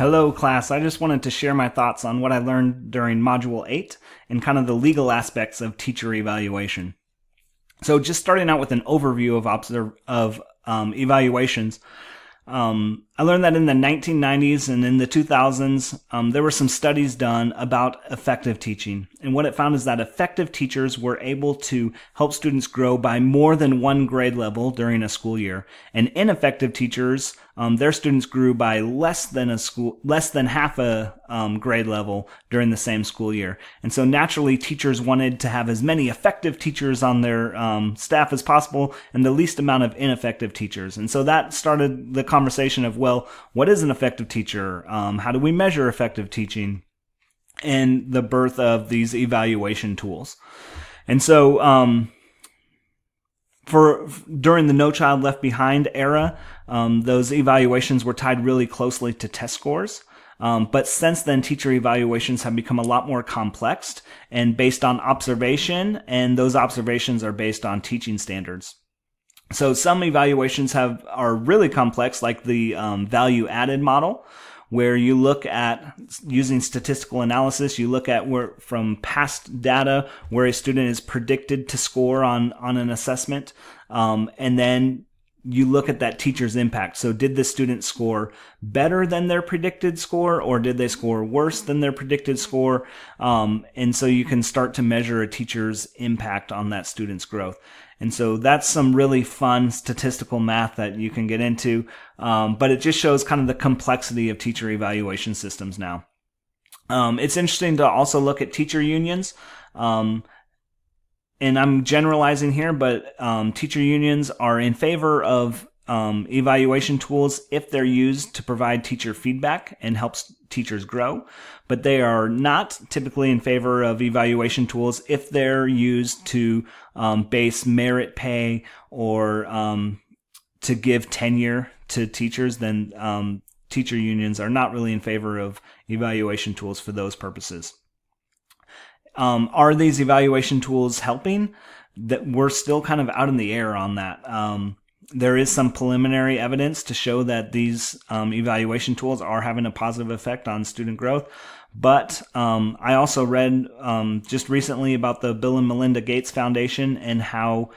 Hello, class. I just wanted to share my thoughts on what I learned during Module 8 and kind of the legal aspects of teacher evaluation. So just starting out with an overview of evaluations. I learned that in the 1990s and in the 2000s, there were some studies done about effective teaching. And what it found is that effective teachers were able to help students grow by more than one grade level during a school year. And ineffective teachers, their students grew by less than half a grade level during the same school year. And so naturally, teachers wanted to have as many effective teachers on their staff as possible and the least amount of ineffective teachers. And so that started the conversation of, well, what is an effective teacher? How do we measure effective teaching? And the birth of these evaluation tools. And so during the No Child Left Behind era, those evaluations were tied really closely to test scores. But since then, teacher evaluations have become a lot more complex and based on observation, and those observations are based on teaching standards. So some evaluations are really complex, like the value-added model, where you look at, using statistical analysis, you look at from past data where a student is predicted to score on an assessment, and then you look at that teacher's impact. So did the student score better than their predicted score, or did they score worse than their predicted score? And so you can start to measure a teacher's impact on that student's growth. And so that's some really fun statistical math that you can get into, but it just shows kind of the complexity of teacher evaluation systems now. It's interesting to also look at teacher unions. And I'm generalizing here, but teacher unions are in favor of evaluation tools if they're used to provide teacher feedback and helps teachers grow. But they are not typically in favor of evaluation tools if they're used to base merit pay or to give tenure to teachers. Then teacher unions are not really in favor of evaluation tools for those purposes. Are these evaluation tools helping? That we're still kind of out in the air on that. There is some preliminary evidence to show that these evaluation tools are having a positive effect on student growth. But I also read just recently about the Bill and Melinda Gates Foundation and how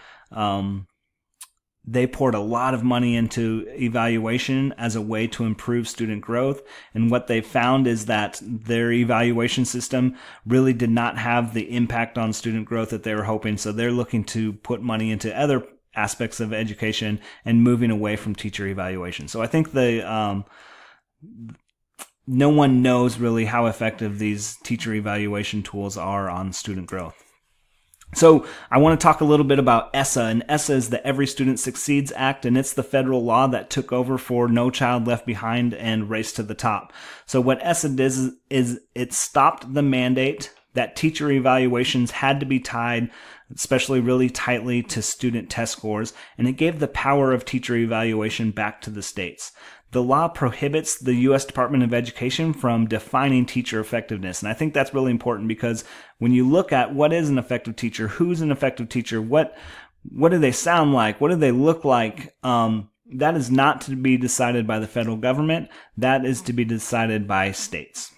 they poured a lot of money into evaluation as a way to improve student growth. And what they found is that their evaluation system really did not have the impact on student growth that they were hoping. So they're looking to put money into other aspects of education and moving away from teacher evaluation. So I think no one knows really how effective these teacher evaluation tools are on student growth. So I want to talk a little bit about ESSA, and ESSA is the Every Student Succeeds Act, and it's the federal law that took over for No Child Left Behind and Race to the Top. So what ESSA does is it stopped the mandate that teacher evaluations had to be tied, especially really tightly, to student test scores, and it gave the power of teacher evaluation back to the states. The law prohibits the U.S. Department of Education from defining teacher effectiveness. And I think that's really important because when you look at what is an effective teacher, who's an effective teacher, what do they sound like, what do they look like, that is not to be decided by the federal government. That is to be decided by states.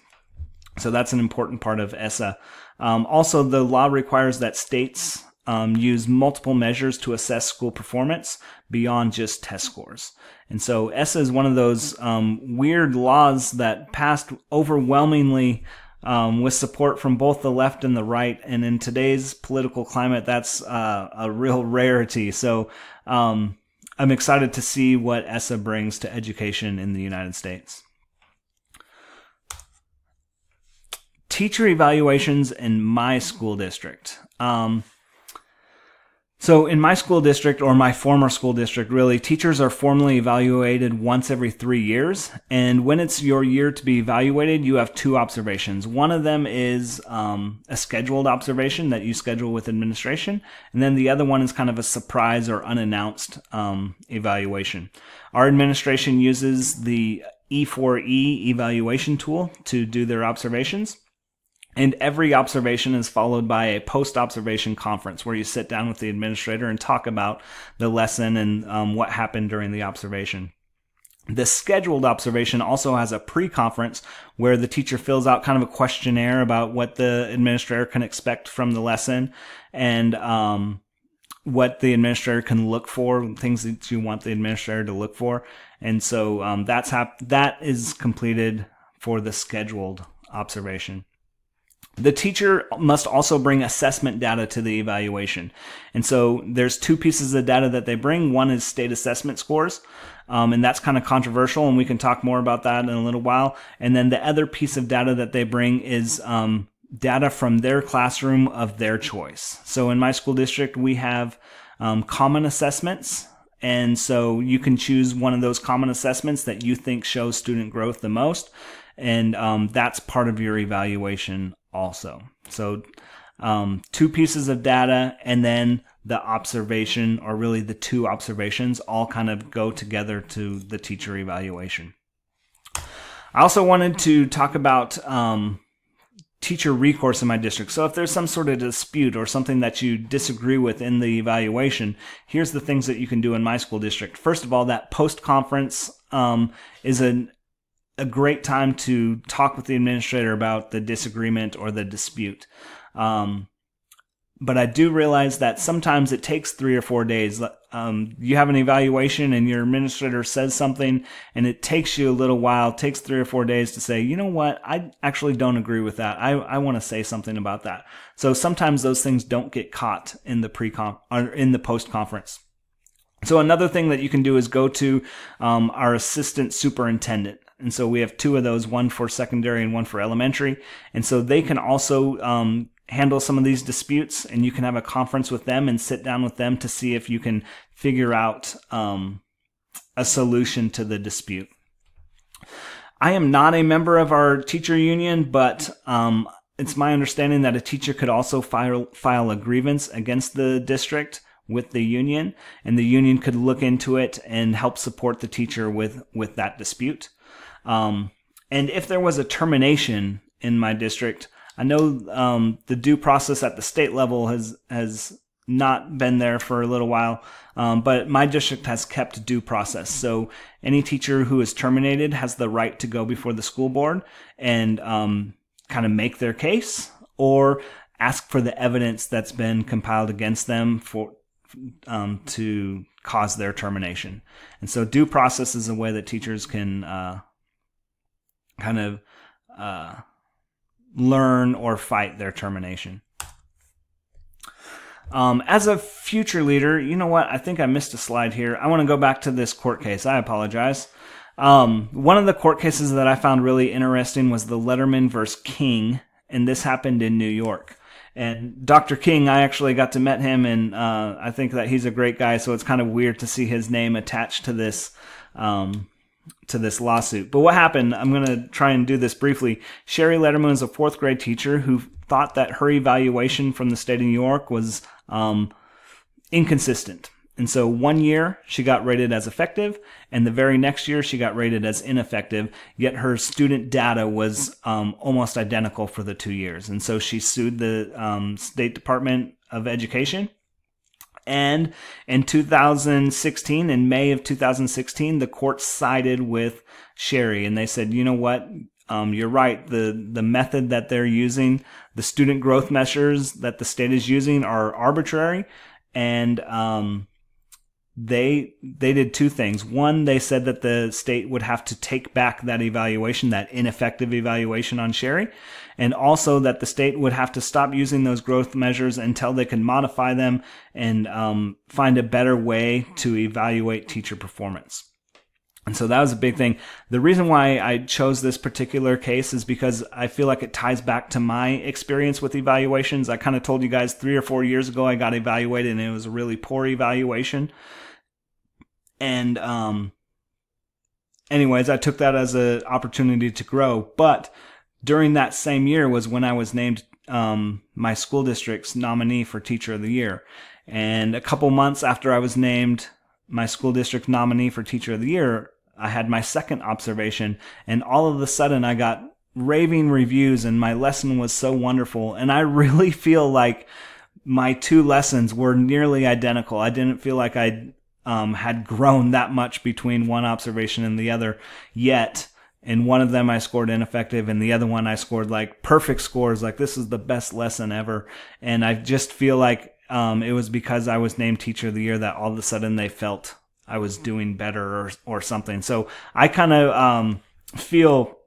So that's an important part of ESSA. Also, the law requires that states use multiple measures to assess school performance beyond just test scores. And so ESSA is one of those weird laws that passed overwhelmingly with support from both the left and the right. And in today's political climate, that's a real rarity. So I'm excited to see what ESSA brings to education in the United States. Teacher evaluations in my school district. So in my school district, or my former school district, really, teachers are formally evaluated once every 3 years. And when it's your year to be evaluated, you have two observations. One of them is a scheduled observation that you schedule with administration. And then the other one is kind of a surprise or unannounced evaluation. Our administration uses the E4E evaluation tool to do their observations. And every observation is followed by a post-observation conference where you sit down with the administrator and talk about the lesson and what happened during the observation. The scheduled observation also has a pre-conference where the teacher fills out kind of a questionnaire about what the administrator can expect from the lesson, and what the administrator can look for, things that you want the administrator to look for. And so that is completed for the scheduled observation. The teacher must also bring assessment data to the evaluation. And so there's two pieces of data that they bring. One is state assessment scores, and that's kind of controversial, and we can talk more about that in a little while. And then the other piece of data that they bring is data from their classroom of their choice. So in my school district, we have common assessments. And so you can choose one of those common assessments that you think shows student growth the most. And that's part of your evaluation also. So two pieces of data, and then the observation, or really the two observations, all kind of go together to the teacher evaluation. I also wanted to talk about teacher recourse in my district. So if there's some sort of dispute or something that you disagree with in the evaluation, here's the things that you can do in my school district. First of all, that post-conference is a great time to talk with the administrator about the disagreement or the dispute. But I do realize that sometimes it takes 3 or 4 days. You have an evaluation and your administrator says something, and it takes you a little while, it takes 3 or 4 days to say, you know what, I actually don't agree with that. I want to say something about that. So sometimes those things don't get caught in the in the post-conference. So another thing that you can do is go to our assistant superintendent. And so we have two of those, one for secondary and one for elementary. And so they can also handle some of these disputes, and you can have a conference with them and sit down with them to see if you can figure out a solution to the dispute. I am not a member of our teacher union, but it's my understanding that a teacher could also file a grievance against the district with the union, and the union could look into it and help support the teacher with that dispute. And if there was a termination in my district, I know the due process at the state level has not been there for a little while, but my district has kept due process. So any teacher who is terminated has the right to go before the school board and kind of make their case, or ask for the evidence that's been compiled against them to cause their termination. And so due process is a way that teachers can kind of learn or fight their termination. As a future leader, you know what? I think I missed a slide here. I want to go back to this court case. I apologize. One of the court cases that I found really interesting was the Letterman versus King, and this happened in New York. And Dr. King, I actually got to meet him, and I think that he's a great guy, so it's kind of weird to see his name attached to this lawsuit. But what happened, I'm going to try and do this briefly. Sherry Letterman is a 4th grade teacher who thought that her evaluation from the state of New York was inconsistent. And so one year she got rated as effective, and the very next year she got rated as ineffective, yet her student data was almost identical for the 2 years. And so she sued the State Department of Education. And in 2016, in May of 2016, the court sided with Sherry, and they said, you know what, you're right, the method that they're using, the student growth measures that the state is using are arbitrary, and they did two things. One, they said that the state would have to take back that evaluation, that ineffective evaluation on Sherry, and also that the state would have to stop using those growth measures until they could modify them and find a better way to evaluate teacher performance. And so that was a big thing. The reason why I chose this particular case is because I feel like it ties back to my experience with evaluations. I kind of told you guys 3 or 4 years ago I got evaluated, and it was a really poor evaluation. And anyways, I took that as an opportunity to grow. But during that same year was when I was named my school district's nominee for Teacher of the Year. And a couple months after I was named my school district nominee for Teacher of the Year, I had my second observation, and all of a sudden I got raving reviews, and my lesson was so wonderful. And I really feel like my 2 lessons were nearly identical. I didn't feel like I had grown that much between one observation and the other, yet in one of them I scored ineffective, and the other one I scored like perfect scores, like this is the best lesson ever. And I just feel like it was because I was named Teacher of the Year that all of a sudden they felt I was doing better or something. So I kind of feel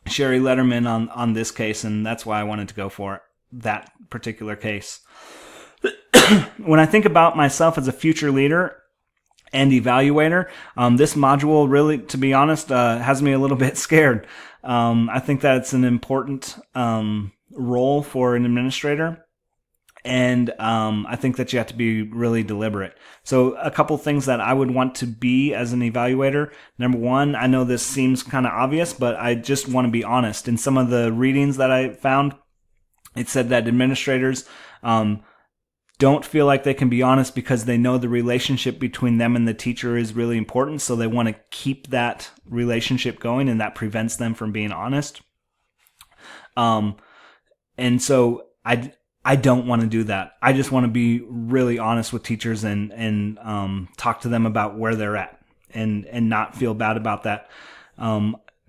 Sherry Letterman on this case, and that's why I wanted to go for that particular case. When I think about myself as a future leader and evaluator, this module really, to be honest, has me a little bit scared. I think that it's an important role for an administrator, and I think that you have to be really deliberate. So a couple things that I would want to be as an evaluator. Number one, I know this seems kind of obvious, but I just want to be honest. In some of the readings that I found, it said that administrators don't feel like they can be honest because they know the relationship between them and the teacher is really important. So they want to keep that relationship going, and that prevents them from being honest. And so I don't want to do that. I just want to be really honest with teachers and talk to them about where they're at and not feel bad about that.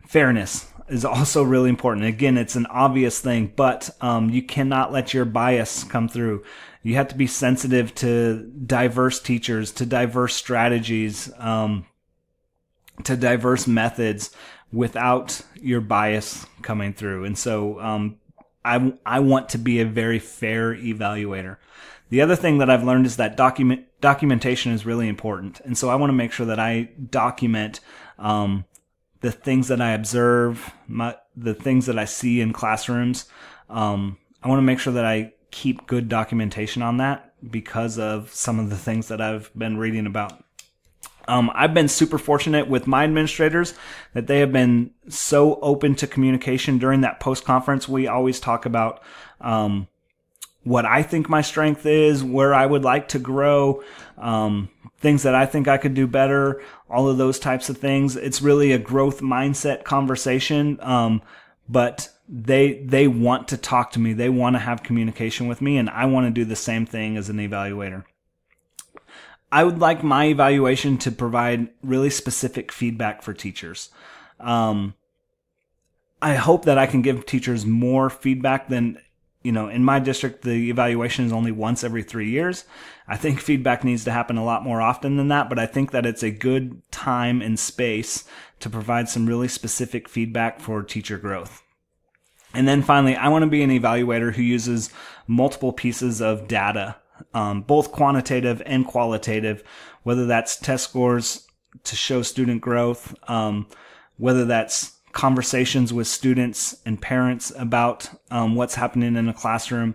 Fairness is also really important. Again, it's an obvious thing, but you cannot let your bias come through. You have to be sensitive to diverse teachers, to diverse strategies, to diverse methods without your bias coming through. And so I want to be a very fair evaluator. The other thing that I've learned is that documentation is really important. And so I want to make sure that I document the things that I observe, the things that I see in classrooms. I want to make sure that I keep good documentation on that because of some of the things that I've been reading about. I've been super fortunate with my administrators that they have been so open to communication. During that post-conference, we always talk about what I think my strength is, where I would like to grow, things that I think I could do better, all of those types of things. It's really a growth mindset conversation, but they want to talk to me. They want to have communication with me, and I want to do the same thing as an evaluator. I would like my evaluation to provide really specific feedback for teachers. I hope that I can give teachers more feedback than, in my district, the evaluation is only once every 3 years. I think feedback needs to happen a lot more often than that, but I think that it's a good time and space to provide some really specific feedback for teacher growth. And then finally, I want to be an evaluator who uses multiple pieces of data, both quantitative and qualitative, whether that's test scores to show student growth, whether that's conversations with students and parents about what's happening in a classroom,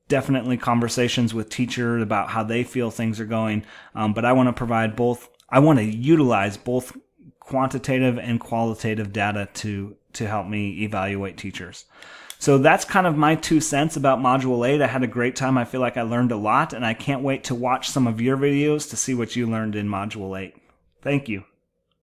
definitely conversations with teachers about how they feel things are going. But I want to provide both. I want to utilize both quantitative and qualitative data to help me evaluate teachers. So that's kind of my 2 cents about Module 8. I had a great time. I feel like I learned a lot, and I can't wait to watch some of your videos to see what you learned in Module 8. Thank you.